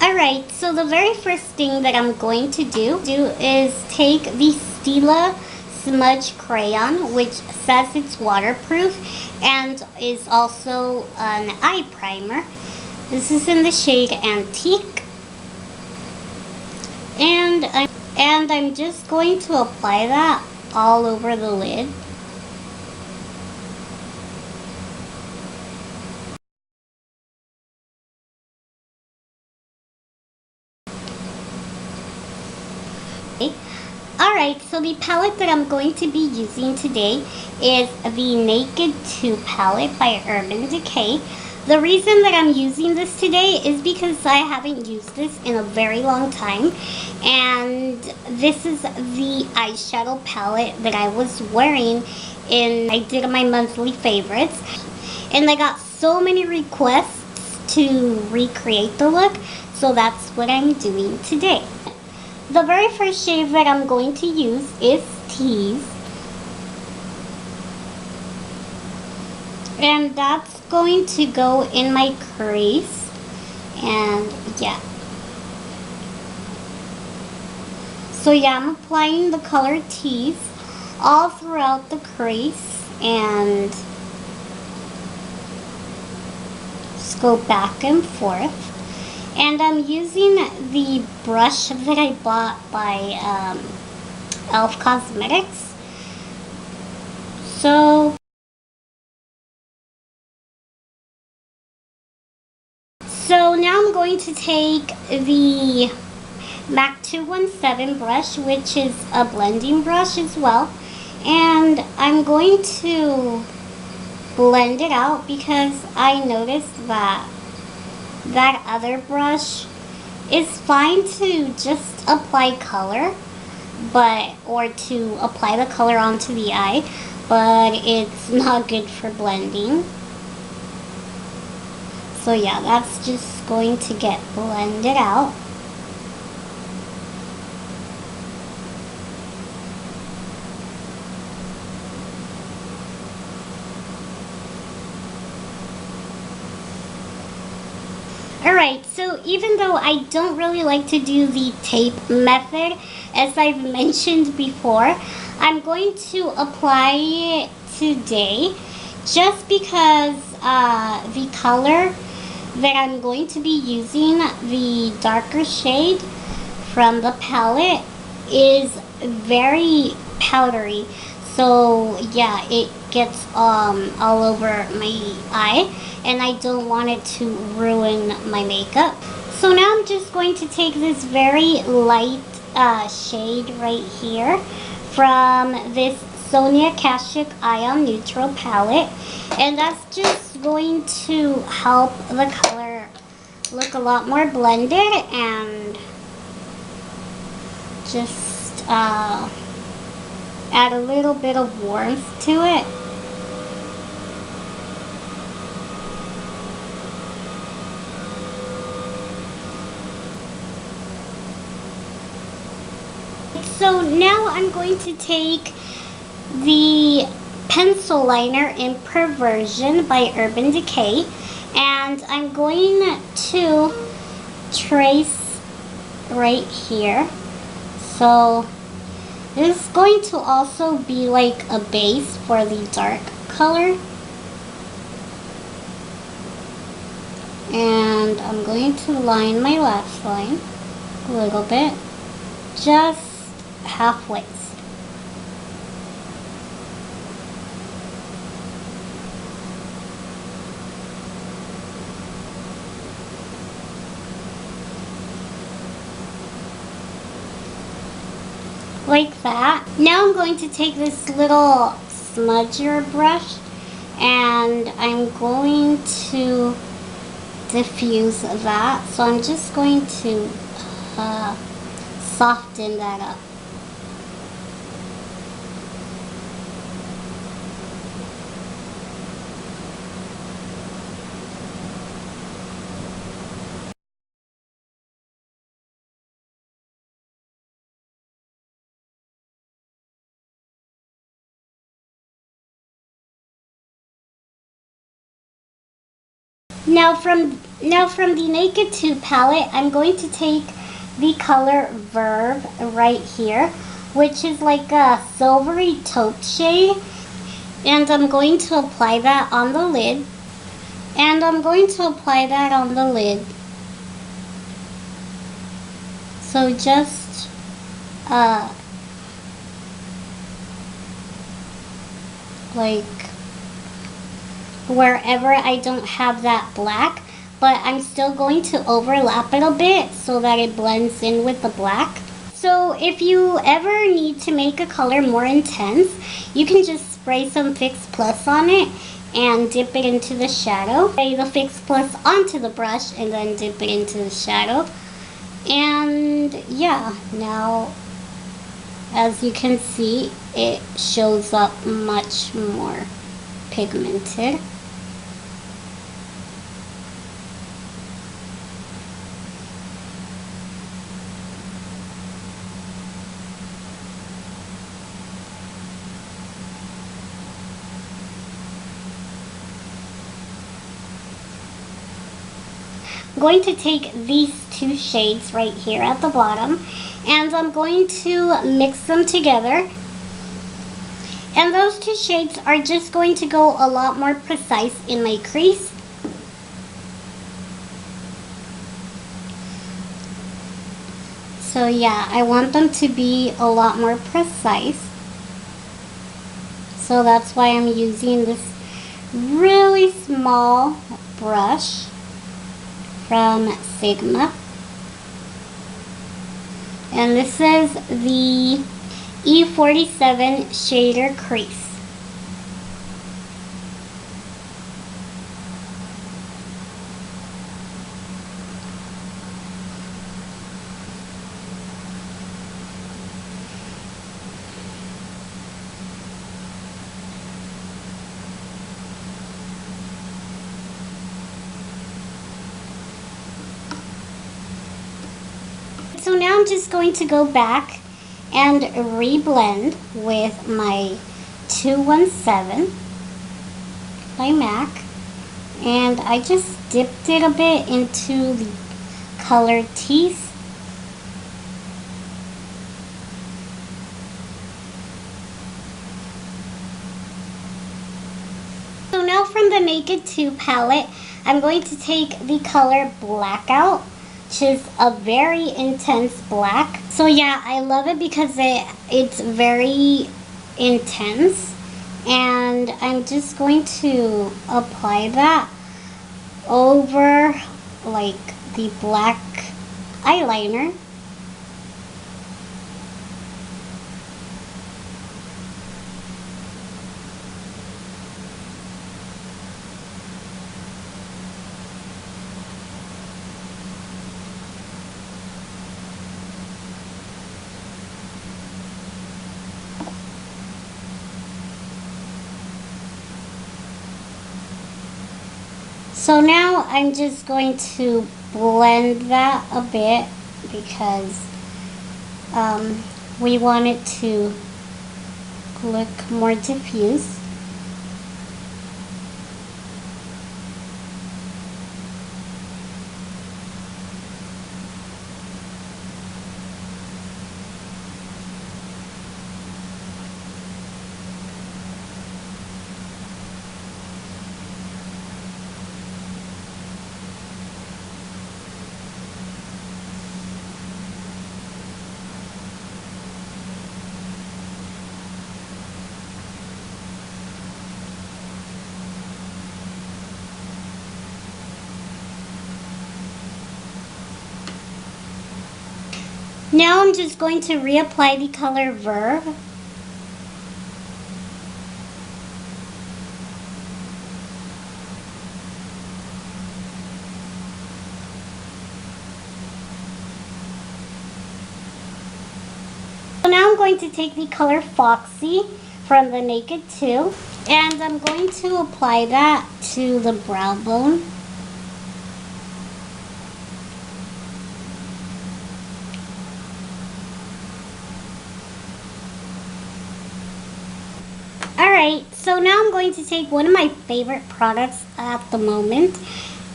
Alright, so the very first thing that I'm going to do is take the Stila smudge crayon, which says it's waterproof and is also an eye primer. This is in the shade Antique, and I'm just going to apply that all over the lid. Alright, so the palette that I'm going to be using today is the Naked 2 palette by Urban Decay. The reason that I'm using this today is because I haven't used this in a very long time, and this is the eyeshadow palette that I was wearing I did my monthly favorites, and I got so many requests to recreate the look, so that's what I'm doing today. The very first shade that I'm going to use is Tease. And that's going to go in my crease. And yeah. So yeah, I'm applying the color Tease all throughout the crease. And just go back and forth. And I'm using the brush that I bought by e.l.f. Cosmetics. So now I'm going to take the MAC 217 brush, which is a blending brush as well. And I'm going to blend it out because I noticed that other brush is fine to just apply color, or to apply the color onto the eye, but it's not good for blending. So yeah, that's just going to get blended out. Alright, so even though I don't really like to do the tape method, as I've mentioned before, I'm going to apply it today just because the color that I'm going to be using, the darker shade from the palette, is very powdery. So yeah, it gets all over my eye, and I don't want it to ruin my makeup. So now I'm just going to take this very light shade right here from this Sonia Kashuk Ion Neutral palette, and that's just going to help the color look a lot more blended and just add a little bit of warmth to it. So now I'm going to take the pencil liner in Perversion by Urban Decay, and I'm going to trace right here. So this is going to also be like a base for the dark color. And I'm going to line my lash line a little bit, just halfway. Like that. Now I'm going to take this little smudger brush and I'm going to diffuse that. So I'm just going to soften that up. Now from the Naked 2 palette, I'm going to take the color Verve right here, which is like a silvery taupe shade, and I'm going to apply that on the lid. So just like wherever I don't have that black, but I'm still going to overlap it a bit so that it blends in with the black. So if you ever need to make a color more intense, you can just spray some Fix Plus on it and dip it into the shadow. Spray the Fix Plus onto the brush and then dip it into the shadow. And yeah, now as you can see, it shows up much more pigmented. I'm going to take these two shades right here at the bottom, and I'm going to mix them together. And those two shades are just going to go a lot more precise in my crease. So yeah, I want them to be a lot more precise. So that's why I'm using this really small brush from Sigma. And this is the E47 shader crease. So now I'm just going to go back and reblend with my 217 by MAC, and I just dipped it a bit into the color Tease. So now from the Naked 2 palette, I'm going to take the color Blackout, which is a very intense black. So yeah, I love it because it's very intense, and I'm just going to apply that over like the black eyeliner. So now I'm just going to blend that a bit because we want it to look more diffuse. Now I'm just going to reapply the color Verve. So now I'm going to take the color Foxy from the Naked 2, and I'm going to apply that to the brow bone. Alright, so now I'm going to take one of my favorite products at the moment,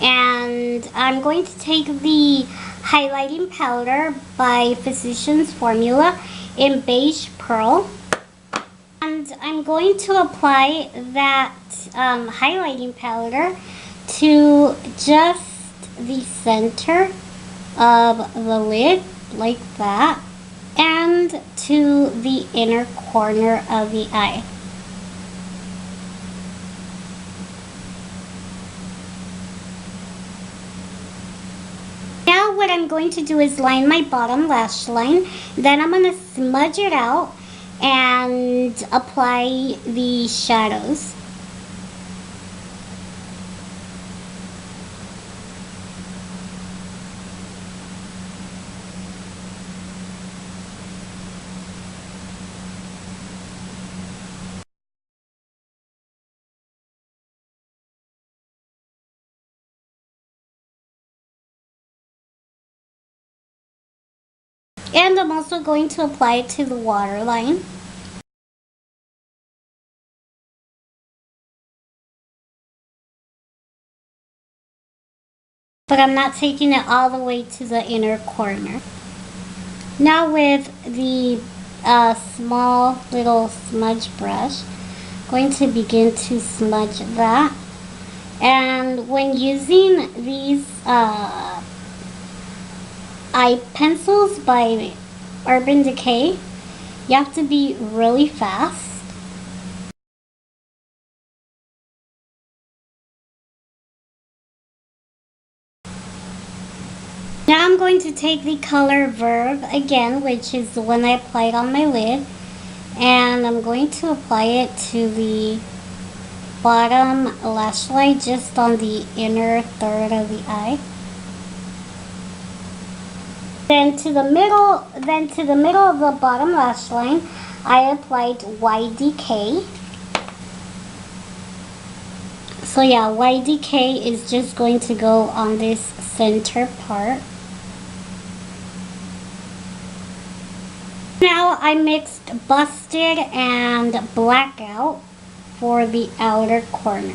And I'm going to take the highlighting powder by Physicians Formula in Beige Pearl. And I'm going to apply that highlighting powder to just the center of the lid, like that, and to the inner corner of the eye. Now what I'm going to do is line my bottom lash line. Then I'm going to smudge it out and apply the shadows. And I'm also going to apply it to the waterline. But I'm not taking it all the way to the inner corner. Now with the small little smudge brush, I'm going to begin to smudge that. And when using these eye pencils by Urban Decay, you have to be really fast. Now I'm going to take the color Verve again, which is the one I applied on my lid, and I'm going to apply it to the bottom lash line, just on the inner third of the eye. Then to the middle of the bottom lash line, I applied YDK. So yeah, YDK is just going to go on this center part. Now I mixed Busted and Blackout for the outer corner.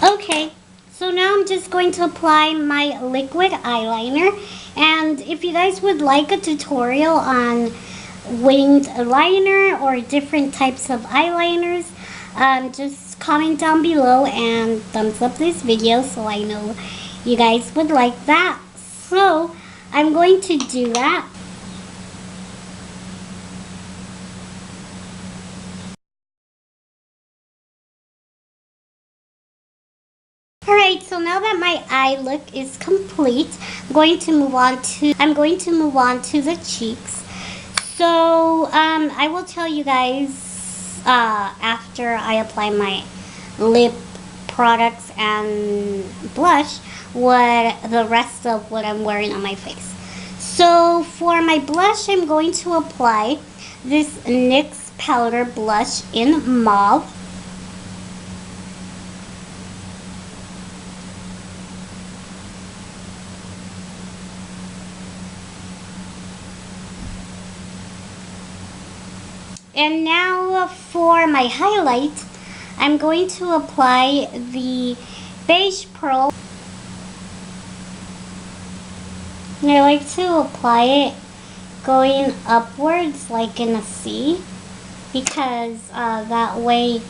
Okay, so now I'm just going to apply my liquid eyeliner, and if you guys would like a tutorial on winged liner or different types of eyeliners, just comment down below and thumbs up this video so I know you guys would like that. So I'm going to do that. Alright, so now that my eye look is complete, I'm going to move on to the cheeks. So I will tell you guys after I apply my lip products and blush what the rest of what I'm wearing on my face. So for my blush, I'm going to apply this NYX powder blush in Mauve. And now for my highlight, I'm going to apply the Beige Pearl. And I like to apply it going upwards like in a C, because that way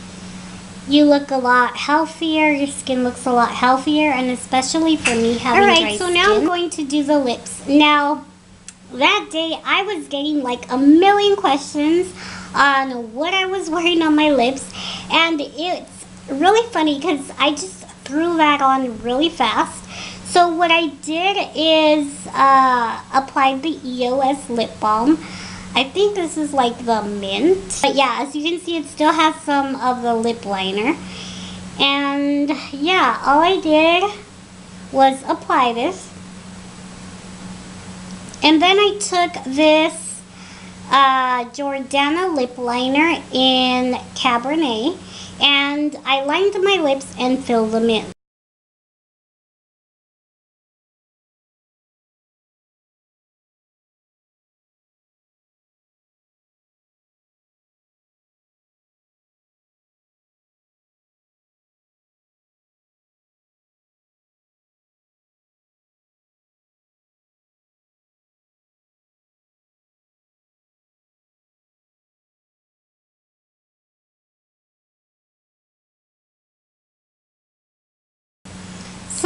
you look a lot healthier, your skin looks a lot healthier, and especially for me having dry skin. Alright, so now I'm going to do the lips. Now, that day I was getting like a million questions on what I was wearing on my lips, and it's really funny because I just threw that on really fast. So what I did is applied the EOS lip balm. I think this is like the mint, but yeah, as you can see, it still has some of the lip liner. And yeah, all I did was apply this, and then I took this Jordana lip liner in Cabernet, and I lined my lips and filled them in.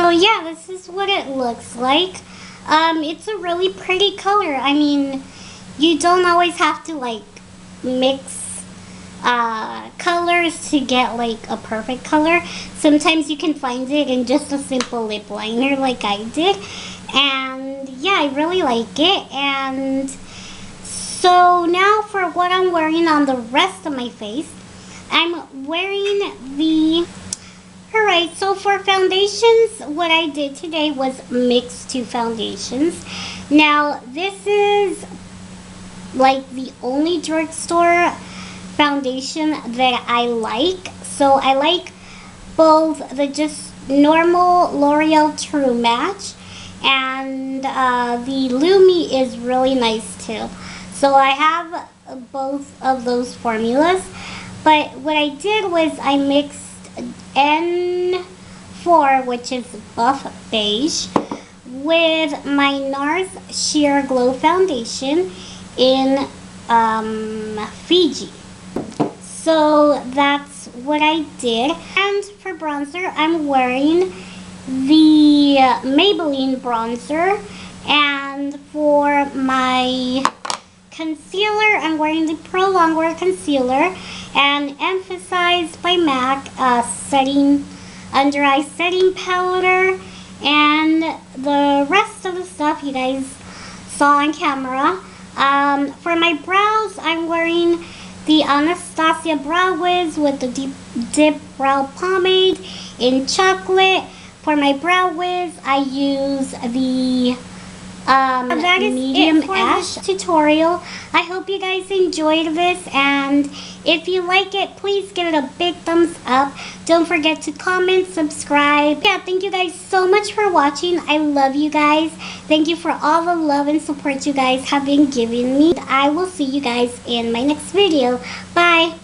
So yeah, this is what it looks like. It's a really pretty color. I mean, you don't always have to like mix colors to get like a perfect color. Sometimes you can find it in just a simple lip liner like I did. And yeah, I really like it. And so now for what I'm wearing on the rest of my face, I'm wearing the... Alright, so for foundations, what I did today was mix two foundations. Now, this is like the only drugstore foundation that I like. So I like both the just normal L'Oreal True Match, and the Lumi is really nice too. So I have both of those formulas. But what I did was I mixed N4, which is buff beige, with my NARS Sheer Glow Foundation in Fiji. So that's what I did. And for bronzer, I'm wearing the Maybelline bronzer. And for my concealer, I'm wearing the Pro Longwear concealer and Emphasized by MAC under eye setting powder, and the rest of the stuff you guys saw on camera. For my brows, I'm wearing the Anastasia Brow Wiz with the Deep Dip Brow Pomade in chocolate. For my brow wiz, I use the that is medium it for ash tutorial. I hope you guys enjoyed this, and if you like it, please give it a big thumbs up. Don't forget to comment, subscribe. Yeah, thank you guys so much for watching. I love you guys. Thank you for all the love and support you guys have been giving me. I will see you guys in my next video. Bye.